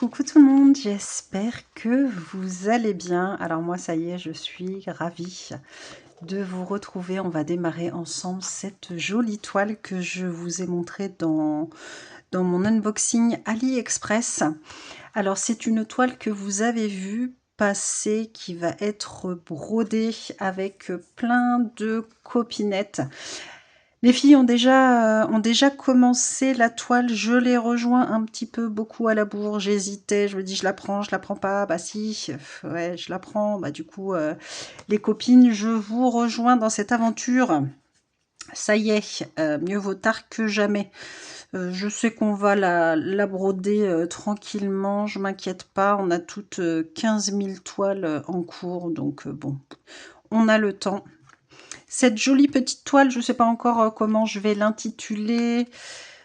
Coucou tout le monde, j'espère que vous allez bien. Alors moi ça y est, je suis ravie de vous retrouver. On va démarrer ensemble cette jolie toile que je vous ai montrée dans mon unboxing AliExpress. Alors c'est une toile que vous avez vue passer qui va être brodée avec plein de copinettes. Les filles ont déjà commencé la toile, je les rejoins un petit peu beaucoup à la bourre, j'hésitais, je me dis je la prends pas, bah si, ouais je la prends, bah du coup les copines, je vous rejoins dans cette aventure, ça y est, mieux vaut tard que jamais. Je sais qu'on va la broder tranquillement, je m'inquiète pas, on a toutes 15 000 toiles en cours, donc bon, on a le temps. Cette jolie petite toile, je ne sais pas encore comment je vais l'intituler.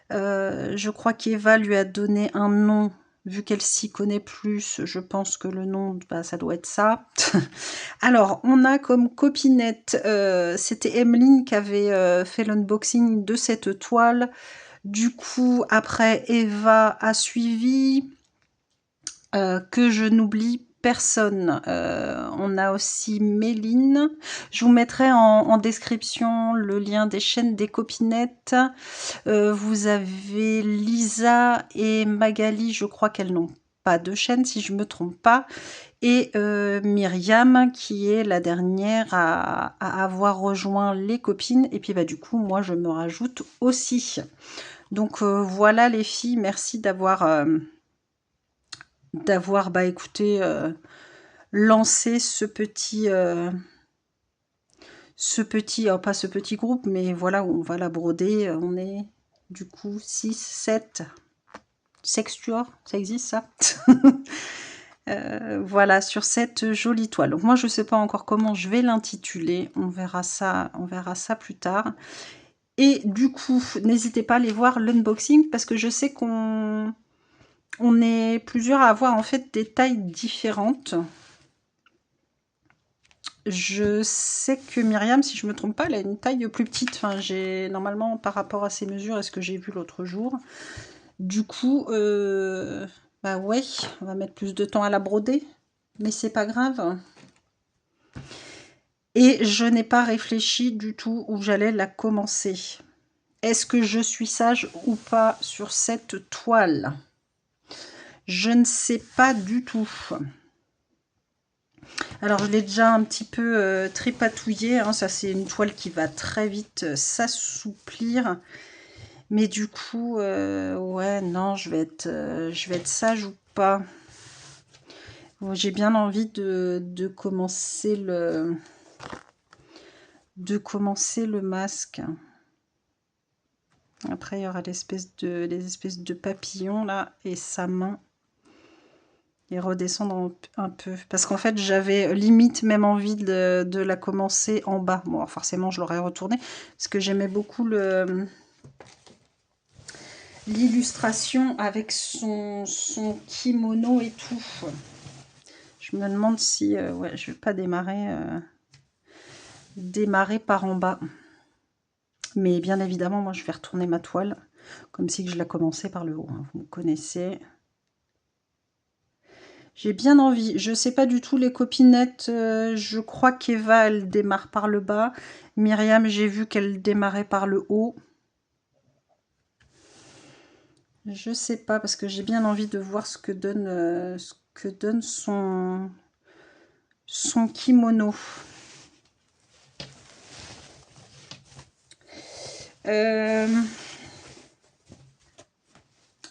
Je crois qu'Eva lui a donné un nom. Vu qu'elle s'y connaît plus, je pense que le nom, bah, ça doit être ça. Alors, on a comme copinette, c'était Emeline qui avait fait l'unboxing de cette toile. Du coup, après, Eva a suivi. Que je n'oublie personne. On a aussi Méline. Je vous mettrai en description le lien des chaînes des copinettes. Vous avez Lisa et Magali, je crois qu'elles n'ont pas de chaîne si je ne me trompe pas. Et Myriam qui est la dernière à avoir rejoint les copines. Et puis bah, du coup, moi je me rajoute aussi. Donc voilà les filles, merci d'avoir bah écoutez, lancé oh, pas ce petit groupe, mais voilà, où on va la broder. On est du coup 6, 7 sextuors, ça existe ça? Voilà, sur cette jolie toile. Donc moi, je ne sais pas encore comment je vais l'intituler. On verra ça plus tard. Et du coup, n'hésitez pas à aller voir l'unboxing parce que je sais qu'on est plusieurs à avoir en fait des tailles différentes. Je sais que Myriam, si je ne me trompe pas, elle a une taille plus petite. Enfin, j'ai normalement par rapport à ses mesures et ce que j'ai vu l'autre jour. Du coup, bah ouais, on va mettre plus de temps à la broder, mais c'est pas grave. Et je n'ai pas réfléchi du tout où j'allais la commencer. Est-ce que je suis sage ou pas sur cette toile? Je ne sais pas du tout. Alors, je l'ai déjà un petit peu tripatouillé. Hein. Ça, c'est une toile qui va très vite s'assouplir. Mais du coup, ouais, non, je vais être sage ou pas. Bon, j'ai bien envie de commencer le masque. Après, il y aura les espèces de papillons là et sa main. Et redescendre un peu. Parce qu'en fait, j'avais limite même envie de la commencer en bas. Bon, forcément, je l'aurais retourné. Parce que j'aimais beaucoup l'illustration avec son kimono et tout. Je me demande si... ouais, je vais pas démarrer par en bas. Mais bien évidemment, moi, je vais retourner ma toile. Comme si je la commençais par le haut. Hein. Vous me connaissez... J'ai bien envie. Je sais pas du tout les copinettes. Je crois qu'Eva, elle démarre par le bas. Myriam, j'ai vu qu'elle démarrait par le haut. Je sais pas parce que j'ai bien envie de voir ce que donne son kimono.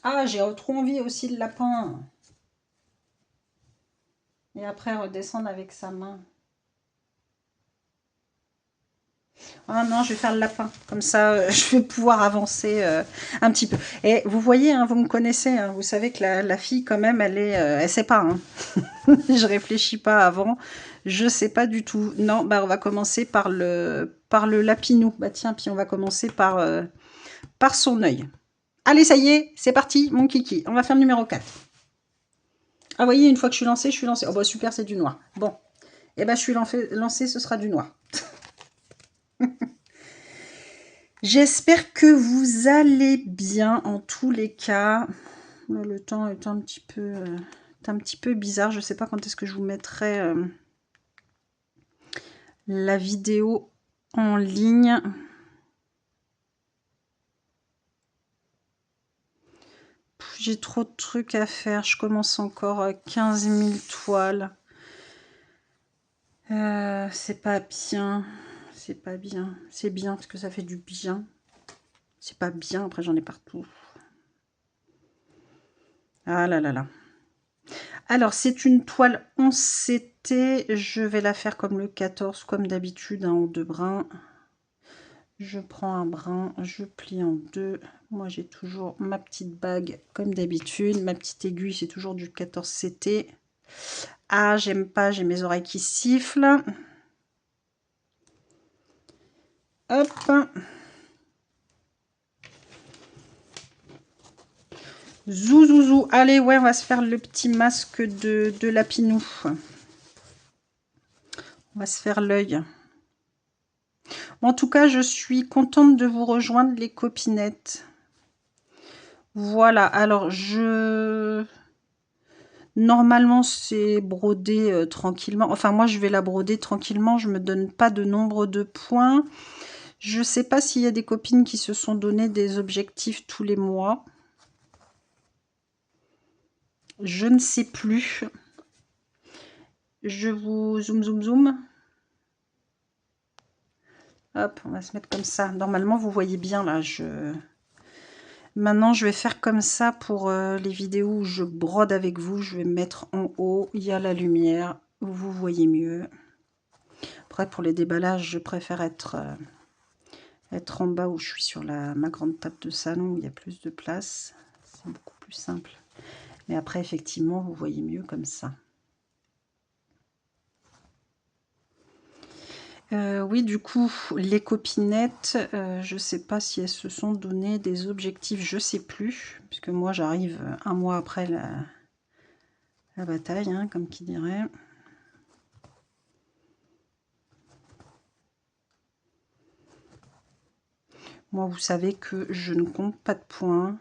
Ah, j'ai trop envie aussi de lapin. Et après redescendre avec sa main. Ah non, je vais faire le lapin. Comme ça, je vais pouvoir avancer un petit peu. Et vous voyez, hein, vous me connaissez. Hein, vous savez que la fille, quand même, elle sait pas. Hein. Je réfléchis pas avant. Je sais pas du tout. Non, bah on va commencer par le lapinou. Bah tiens, puis on va commencer par son œil. Allez, ça y est, c'est parti, mon kiki. On va faire le numéro 4. Ah, vous voyez, une fois que je suis lancée, je suis lancée. Oh bah super, c'est du noir. Bon. Et ben, je suis lancée, ce sera du noir. J'espère que vous allez bien en tous les cas. Là, le temps est un petit peu bizarre. Je ne sais pas quand est-ce que je vous mettrai la vidéo en ligne. J'ai trop de trucs à faire. Je commence encore à 15 000 toiles. C'est pas bien. C'est pas bien. C'est bien parce que ça fait du bien. C'est pas bien. Après, j'en ai partout. Ah là là là. Alors, c'est une toile 11 CT. Je vais la faire comme le 14, comme d'habitude, hein, en 2 brins. Je prends un brin, je plie en 2. Moi, j'ai toujours ma petite bague, comme d'habitude. Ma petite aiguille, c'est toujours du 14 CT. Ah, j'aime pas, j'ai mes oreilles qui sifflent. Hop. Zouzouzou. Allez, ouais, on va se faire le petit masque de Lapinou. On va se faire l'œil. En tout cas, je suis contente de vous rejoindre, les copinettes. Voilà, alors normalement, c'est brodé tranquillement. Enfin, moi, je vais la broder tranquillement. Je me donne pas de nombre de points. Je sais pas s'il y a des copines qui se sont donné des objectifs tous les mois. Je ne sais plus. Je vous zoom, zoom, zoom. Hop, on va se mettre comme ça. Normalement, vous voyez bien là. Maintenant, je vais faire comme ça pour les vidéos où je brode avec vous. Je vais mettre en haut. Il y a la lumière. Vous voyez mieux. Après, pour les déballages, je préfère être en bas où je suis sur ma grande table de salon où il y a plus de place. C'est beaucoup plus simple. Mais après, effectivement, vous voyez mieux comme ça. Oui, du coup, les copinettes, je sais pas si elles se sont donné des objectifs, je sais plus, puisque moi j'arrive un mois après la bataille, hein, comme qui dirait. Moi, vous savez que je ne compte pas de points.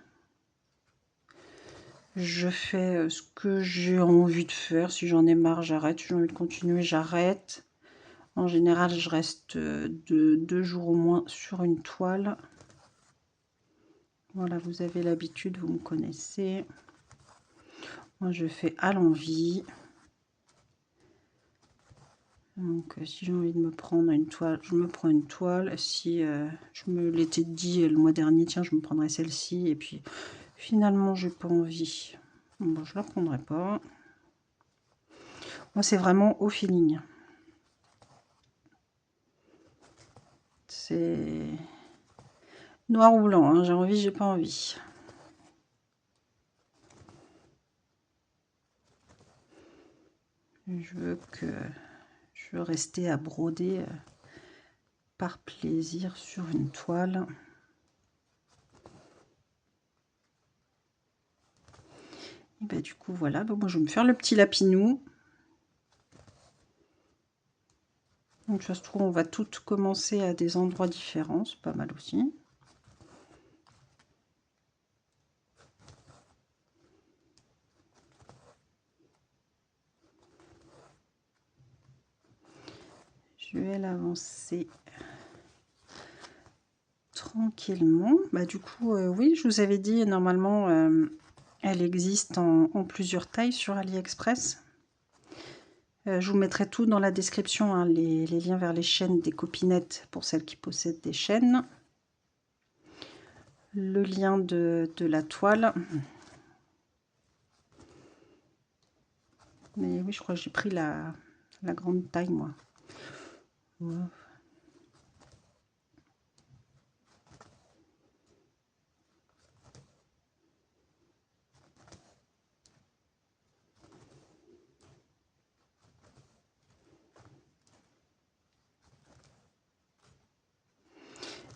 Je fais ce que j'ai envie de faire. Si j'en ai marre, j'arrête. Si j'ai envie de continuer, j'arrête. En général, je reste 2 jours au moins sur une toile. Voilà, vous avez l'habitude, vous me connaissez. Moi, je fais à l'envie. Donc, si j'ai envie de me prendre une toile, je me prends une toile. Si je me l'étais dit le mois dernier, tiens, je me prendrais celle-ci. Et puis, finalement, j'ai pas envie. Bon, je la prendrai pas. Moi, c'est vraiment au feeling. C'est noir ou blanc, hein. J'ai envie, j'ai pas envie. Je veux rester à broder par plaisir sur une toile. Et ben, du coup, voilà. Bon, moi, je vais me faire le petit lapinou. Donc, ça se trouve, on va toutes commencer à des endroits différents. C'est pas mal aussi. Je vais l'avancer tranquillement. Bah, du coup, oui, je vous avais dit, normalement, elle existe en plusieurs tailles sur AliExpress. Je vous mettrai tout dans la description, hein, les liens vers les chaînes des copinettes pour celles qui possèdent des chaînes. Le lien de la toile. Mais oui, je crois que j'ai pris la grande taille, moi. Ouais.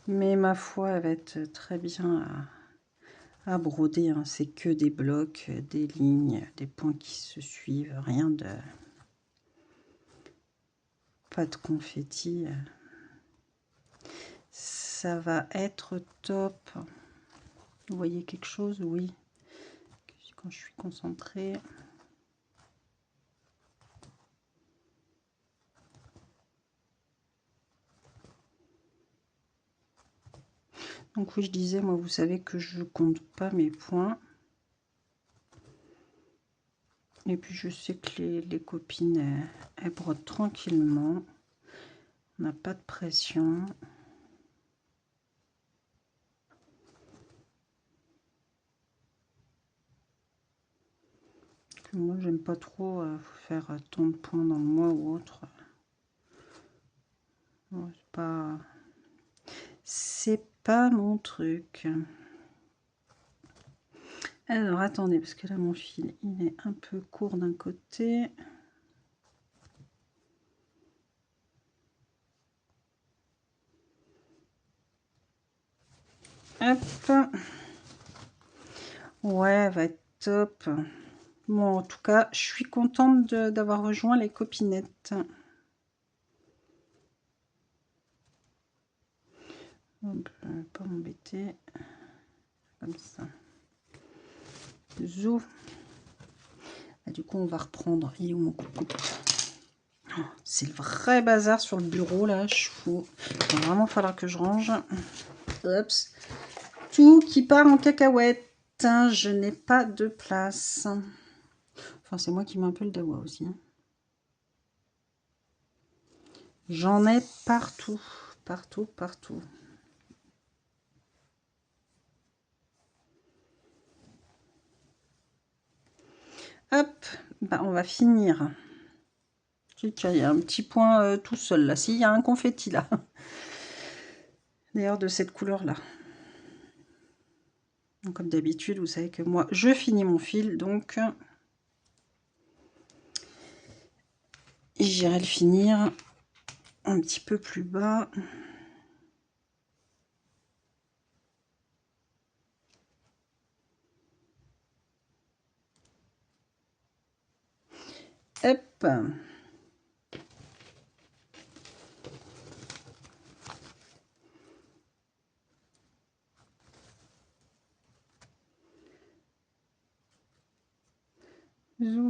Mais ma foi, elle va être très bien à broder, hein. C'est que des blocs, des lignes, des points qui se suivent, rien de... Pas de confetti. Ça va être top. Vous voyez quelque chose? Oui. quand je suis concentrée. Donc oui, je disais, moi, vous savez que je compte pas mes points. Et puis je sais que les copines, elles brodent tranquillement. On n'a pas de pression. Moi, j'aime pas trop faire tant de points dans le mois ou autre. Ouais, c'est pas mon truc. Alors, attendez, parce que là, mon fil, il est un peu court d'un côté. Hop. Ouais, va être top. Bon, en tout cas, je suis contente d'avoir rejoint les copinettes. Hop, pas m'embêter. Comme ça. Zou. Ah, du coup, on va reprendre. Il est où mon coucou? Oh, c'est le vrai bazar sur le bureau, là. Il va vraiment falloir que je range. Oups. Tout qui part en cacahuète. Je n'ai pas de place. Enfin, c'est moi qui mets un peu le dawa aussi. J'en ai partout. Partout, partout. Hop. Bah, on va finir. Il y a un petit point tout seul là. Si, il y a un confetti là. D'ailleurs, de cette couleur-là. Comme d'habitude, vous savez que moi, je finis mon fil, donc j'irai le finir un petit peu plus bas. Hop.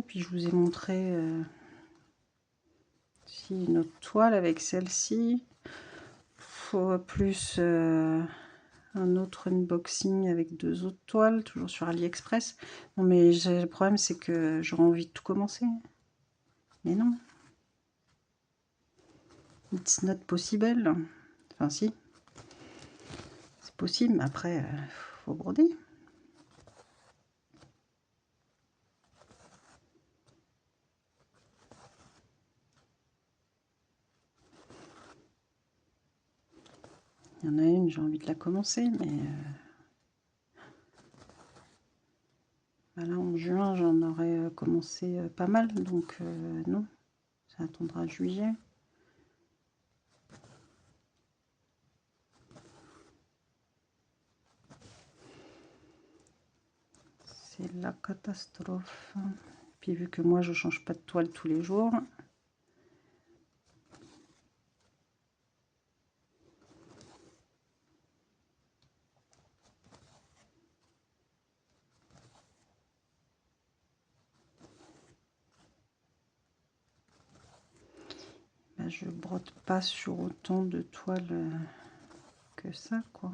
Puis je vous ai montré une autre toile avec celle-ci. Plus un autre unboxing avec 2 autres toiles, toujours sur AliExpress. Non mais le problème c'est que j'aurais envie de tout commencer. Mais non. It's not possible. Enfin si. C'est possible, mais après, faut broder. Il y en a une, j'ai envie de la commencer, mais là en juin, j'en aurais commencé pas mal, donc non, ça attendra juillet. C'est la catastrophe. Puis vu que moi, je change pas de toile tous les jours. Ben, je brode pas sur autant de toiles que ça, quoi.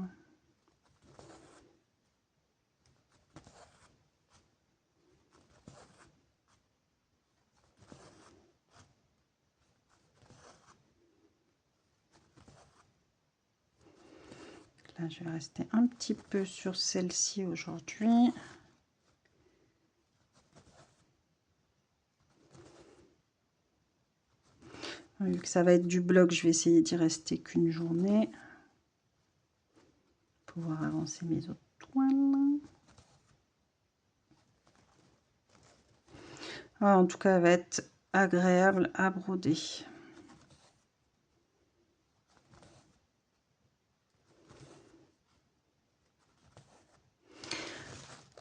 Là, je vais rester un petit peu sur celle-ci aujourd'hui. Vu que ça va être du bloc, je vais essayer d'y rester qu'une journée. Pouvoir avancer mes autres toiles. Ah, en tout cas, elle va être agréable à broder.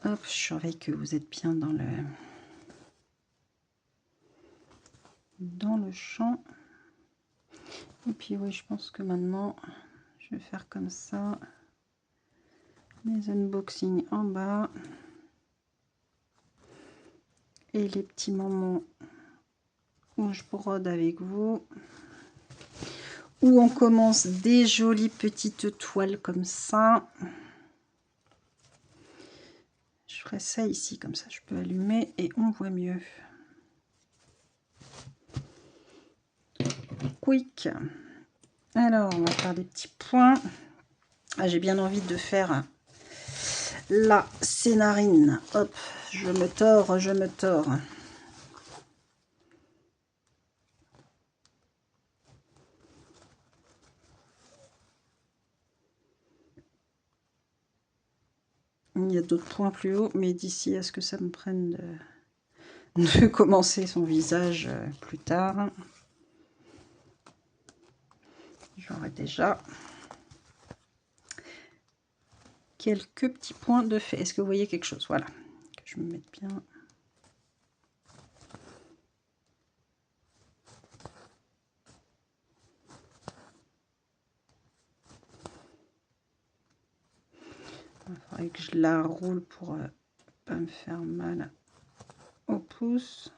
Hop, je surveille que vous êtes bien dans le champ. Et puis oui, je pense que maintenant, je vais faire comme ça. Les unboxings en bas. et les petits moments où je brode avec vous, où on commence des jolies petites toiles comme ça. Je ferai ça ici, comme ça je peux allumer et on voit mieux. Quick. Alors, on va faire des petits points. Ah, j'ai bien envie de faire la scénarine. Hop, je me tords, je me tords. Il y a d'autres points plus haut, mais d'ici à ce que ça me prenne de commencer son visage plus tard. J'aurai déjà quelques petits points de fait. Est-ce que vous voyez quelque chose? Voilà, que je me mette bien. Il faudrait que je la roule pour pas me faire mal au pouce.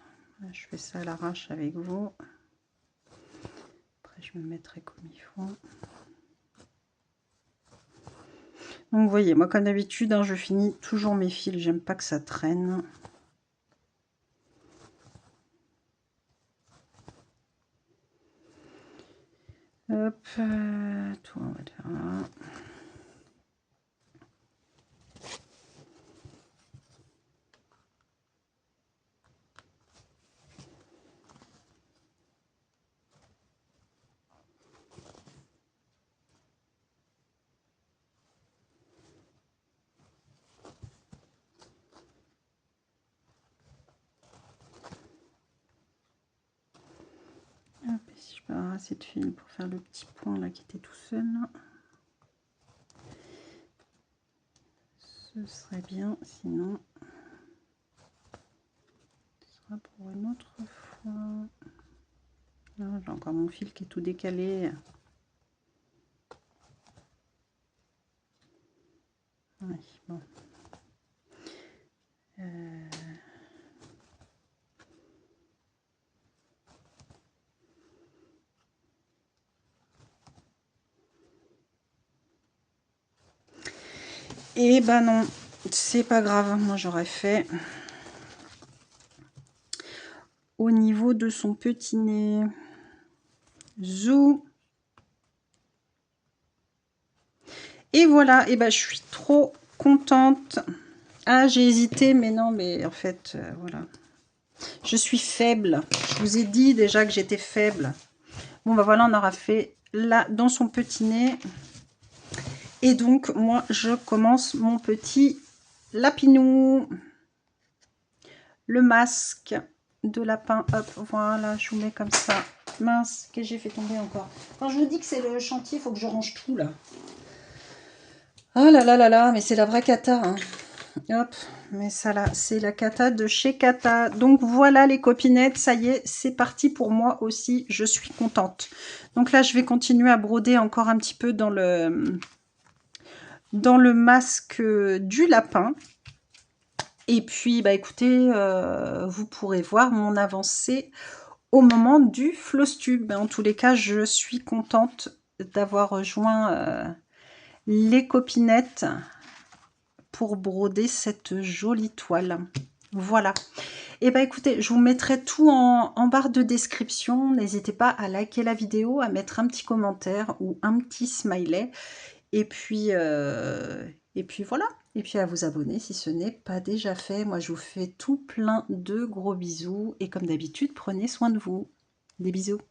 Je fais ça à l'arrache avec vous. Après, je me mettrai comme il faut. Donc, vous voyez, moi, comme d'habitude, hein, je finis toujours mes fils. J'aime pas que ça traîne. Hop, tout, on va le faire là. Hop, et si je peux avoir assez de fil pour faire le petit point là qui était tout seul. Ce serait bien, sinon ce sera pour une autre fois. J'ai encore mon fil qui est tout décalé. Oui, bon. Et ben non, c'est pas grave. Moi j'aurais fait au niveau de son petit nez. Zou. Et voilà, et ben je suis trop contente. Ah, j'ai hésité, mais non, mais en fait, voilà. Je suis faible. Je vous ai dit déjà que j'étais faible. Bon, ben voilà, on aura fait là, dans son petit nez. Et donc, moi, je commence mon petit lapinou. Le masque de lapin. Hop, voilà, je vous mets comme ça. Mince, que j'ai fait tomber encore. Quand je vous dis que c'est le chantier, il faut que je range tout, là. Oh là là là là, mais c'est la vraie cata, hein. Hop, mais ça là, c'est la cata de chez Kata. Donc voilà les copinettes, ça y est, c'est parti pour moi aussi, je suis contente. Donc là, je vais continuer à broder encore un petit peu dans le masque du lapin. Et puis, bah écoutez, vous pourrez voir mon avancée au moment du floss tube. En tous les cas, je suis contente d'avoir rejoint les copinettes pour broder cette jolie toile. Voilà. Et bah écoutez, je vous mettrai tout en barre de description. N'hésitez pas à liker la vidéo, à mettre un petit commentaire ou un petit smiley. Et puis voilà. Et puis à vous abonner si ce n'est pas déjà fait. Moi, je vous fais tout plein de gros bisous. Et comme d'habitude, prenez soin de vous. Des bisous.